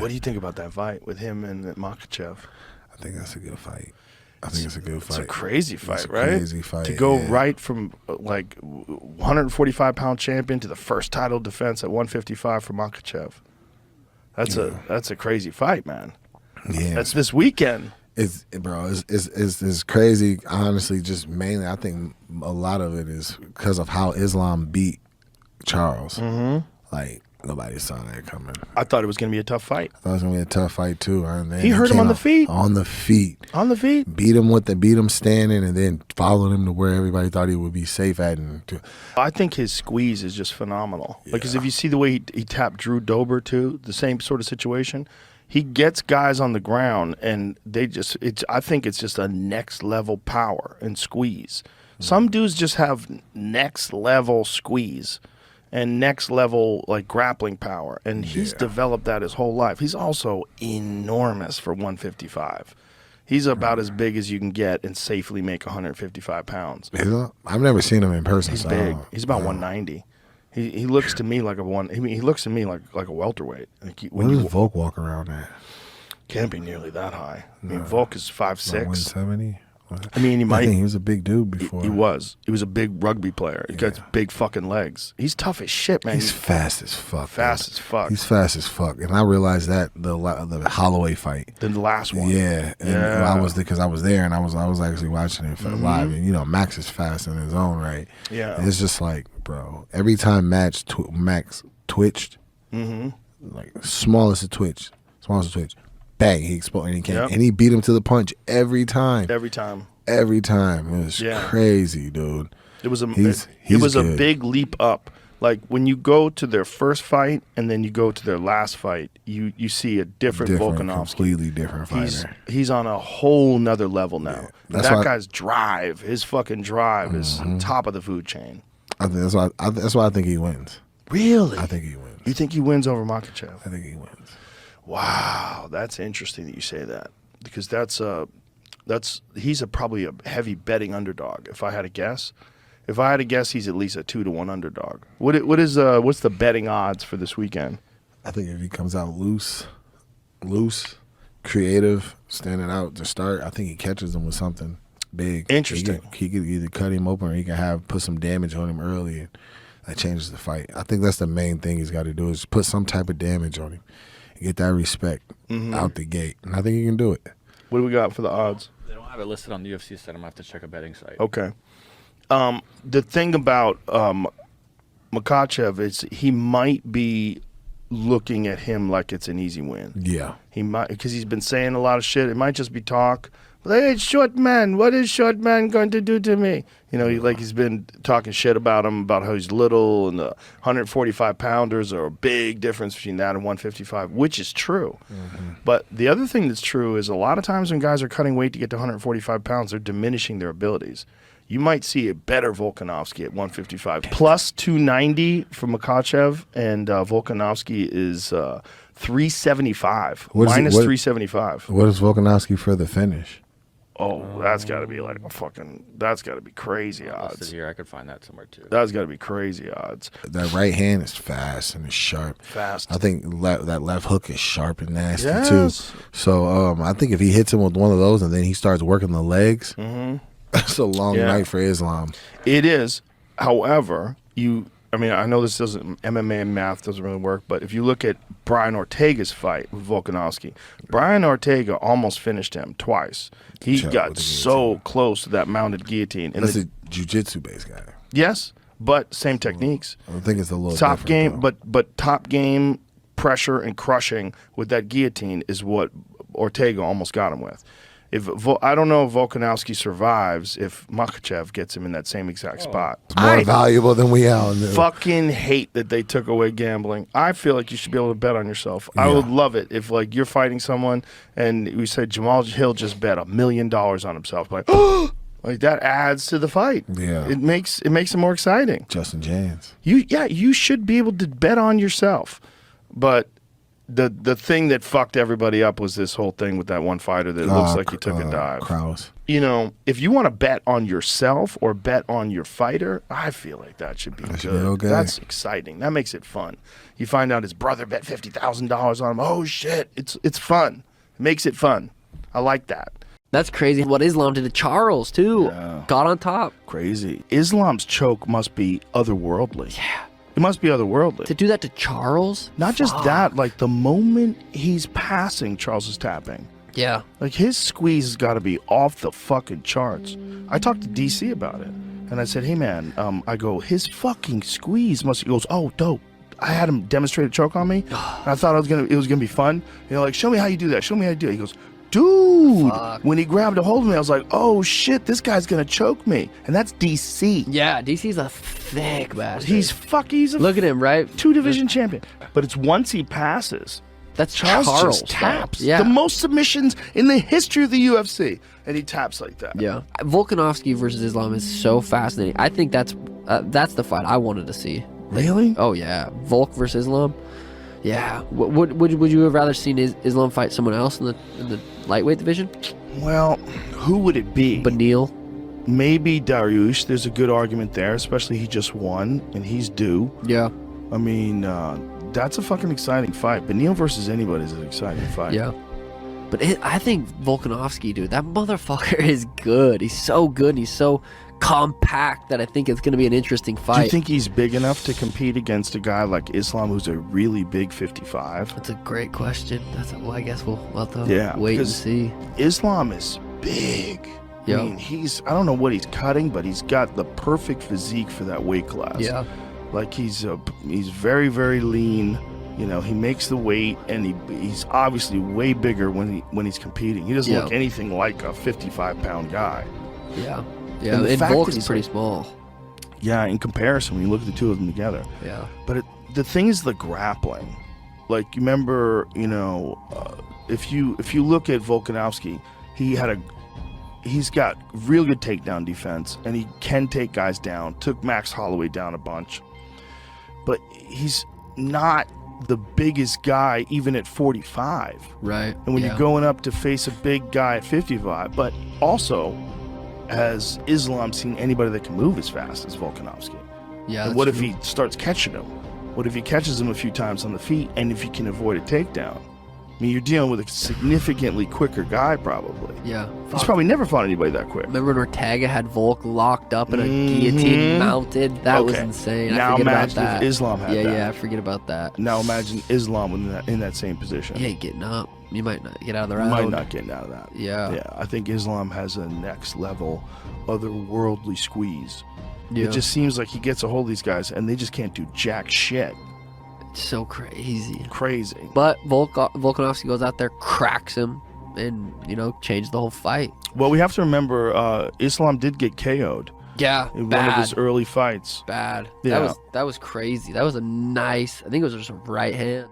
What do you think about that fight with him and Makhachev? I think that's a good fight. I think it's a good fight. It's a crazy fight, It's a right? crazy fight. To go yeah. right from like 145-pound champion to the first title defense at 155 for Makhachev. That's a crazy fight, man. Yeah. That's this weekend. It's crazy. Honestly, just mainly, I think a lot of it is because of how Islam beat Charles. Mm-hmm. Like, nobody saw that coming. I thought it was going to be a tough fight. I thought it was gonna be a tough fight too. And then He hurt him came on the out feet? On the feet. On the feet? Beat him standing, and then followed him to where everybody thought he would be safe at. I think his squeeze is just phenomenal. Like, because if you see the way he tapped Drew Dober too, the same sort of situation, he gets guys on the ground, and I think it's just a next level power and squeeze. Some dudes just have next level squeeze and next level like grappling power, and he's developed that his whole life. He's also enormous for 155. He's about as big as you can get and safely make 155 pounds. I've never seen him in person. He's big. He's about 190. He looks to me like he looks to me like a welterweight. Like What does Volk walk around at? Can't be nearly that high. I mean, Volk is 5'6". 170. I mean, I think he was a big dude before. He was. He was a big rugby player. He got big fucking legs. He's tough as shit, man. He's fast as fuck. Fast as fuck. He's fast as fuck. And I realized that the Holloway fight. Then the last one. Yeah. And I was there, and I was actually watching it live. And, you know, Max is fast in his own right. Yeah. And it's just like, bro, every time Max twitched, like, smallest of twitch, bang, he exploded, and he came. Yep. And he beat him to the punch every time. Every time. Every time. It was crazy, dude. It was He's a good. big leap up. Like, when you go to their first fight and then you go to their last fight, you see a different Volkanovski. Completely different fighter. He's on a whole nother level now. Yeah. That guy's drive, his fucking drive is top of the food chain. I think that's why I think he wins. Really? I think he wins. You think he wins over Makhachev? I think he wins. Wow, that's interesting that you say that, because he's probably a heavy betting underdog. If I had to guess, he's at least a 2-1 underdog. What's the betting odds for this weekend? I think if he comes out loose, creative, standing out to start, I think he catches him with something big. Interesting. He could either cut him open, or he can put some damage on him early, and that changes the fight. I think that's the main thing he's got to do, is put some type of damage on him. Get that respect out the gate. And I think he can do it. What do we got for the odds? They don't have it listed on the UFC site. I'm going to have to check a betting site. Okay. The thing about Makhachev is he might be looking at him like it's an easy win. Yeah. He might, because he's been saying a lot of shit. It might just be talk. Hey, short man, what is short man going to do to me? You know, he's been talking shit about him, about how he's little, and the 145-pounders are a big difference between that and 155, which is true. But the other thing that's true is a lot of times when guys are cutting weight to get to 145 pounds, they're diminishing their abilities. You might see a better Volkanovski at 155. Plus 290 for Makhachev, and Volkanovski is 375. Minus 375. What is Volkanovski for the finish? Oh, that's got to be that's got to be crazy Listed odds. here, I could find that somewhere too. That's got to be crazy odds. That right hand is fast and it's sharp. Fast. I think that left hook is sharp and nasty Yes. too. So I think if he hits him with one of those and then he starts working the legs, that's a long night for Islam. It is. However, I know this doesn't, MMA math doesn't really work, but if you look at Brian Ortega's fight with Volkanovski, Brian Ortega almost finished him twice. He got so close to that mounted guillotine. And That's a jiu-jitsu based guy. Yes, but same techniques. I think it's a little Top game, different, though. but top game pressure and crushing with that guillotine is what Ortega almost got him with. I don't know if Volkanovski survives if Makhachev gets him in that same exact spot. It's more valuable than we are. Fucking hate that they took away gambling. I feel like you should be able to bet on yourself. I would love it if, like, you're fighting someone and we say Jamal Hill just bet $1 million on himself. Like, like, that adds to the fight. Yeah. It makes it more exciting. Justin James. You should be able to bet on yourself. But the thing that fucked everybody up was this whole thing with that one fighter that looks like he took a dive. Krause. You know, if you want to bet on yourself or bet on your fighter, I feel like that should be That should good. be okay. That's exciting. That makes it fun. You find out his brother bet $50,000 on him. Oh shit! It's fun. It makes it fun. I like that. That's crazy. What Islam did to Charles too. Yeah. Got on top. Crazy. Islam's choke must be otherworldly. Yeah. It must be otherworldly. To do that to Charles? Not just Fuck. that, like the moment he's passing, Charles is tapping. Yeah. Like his squeeze has got to be off the fucking charts. I talked to DC about it, and I said, "Hey man, I go, his fucking squeeze must." He goes, "Oh, dope. I had him demonstrate a choke on me, and I thought it was gonna be fun. You know, like show me how you do that. Show me how you do it." He goes, "Dude, Fuck. when he grabbed a hold of me, I was like, oh shit, this guy's gonna choke me." And that's DC. Yeah, DC's a thick bastard. He's a Look at him, right? 2-division champion. But it's once he passes. That's Charles Charles. just taps. Yeah. The most submissions in the history of the UFC. And he taps like that. Yeah. Volkanovski versus Islam is so fascinating. I think that's the fight I wanted to see. Really? Oh yeah, Volk versus Islam. Yeah. Would you have rather seen Islam fight someone else in the lightweight division? Well, who would it be? Benil. Maybe Dariush. There's a good argument there, especially he just won and he's due. Yeah. I mean, that's a fucking exciting fight. Benil versus anybody is an exciting fight. Yeah. But I think Volkanovski, dude, that motherfucker is good. He's so good. And he's so compact that I think it's going to be an interesting fight. Do you think he's big enough to compete against a guy like Islam, who's a really big 55? That's a great question. Well, I guess we'll have to Yeah, wait and because see. Islam is big. Yeah. I mean, I don't know what he's cutting, but he's got the perfect physique for that weight class. Yeah. Like he's very, very lean. You know, he makes the weight, and he's obviously way bigger when he's competing. He doesn't Yeah. look anything like a 55-pound guy. Yeah. Yeah. And the And fact Volk that is he's pretty like- small. Yeah, in comparison, when you look at the two of them together. Yeah. But the thing is the grappling. Like, you remember, you know, if you look at Volkanovski, he's got real good takedown defense, and he can take guys down. Took Max Holloway down a bunch. But he's not the biggest guy even at 45. Right. And when yeah. you're going up to face a big guy at 55, but also has Islam seen anybody that can move as fast as Volkanovski? Yeah. And that's what if true. he starts catching him? What if he catches him a few times on the feet, and if he can avoid a takedown? I mean, you're dealing with a significantly quicker guy, probably. Yeah. He's Fuck. probably never fought anybody that quick. Remember when Ortega had Volk locked up in a Mhm. guillotine mounted? That was Okay. insane. Now I forget about imagine if that. Islam had yeah, that. Yeah, I forget about that. Now imagine Islam in that same position. He ain't getting up. You might not get out of the He round. might not get out of that. Yeah. Yeah, I think Islam has a next level, otherworldly squeeze. Yeah. It just seems like he gets a hold of these guys, and they just can't do jack shit. It's so crazy. Crazy. But Volkanovski goes out there, cracks him, and, changes the whole fight. Well, we have to remember, Islam did get KO'd Yeah. in bad. one of his early fights. Bad. Yeah. That was crazy. That was a nice, I think it was just a right hand.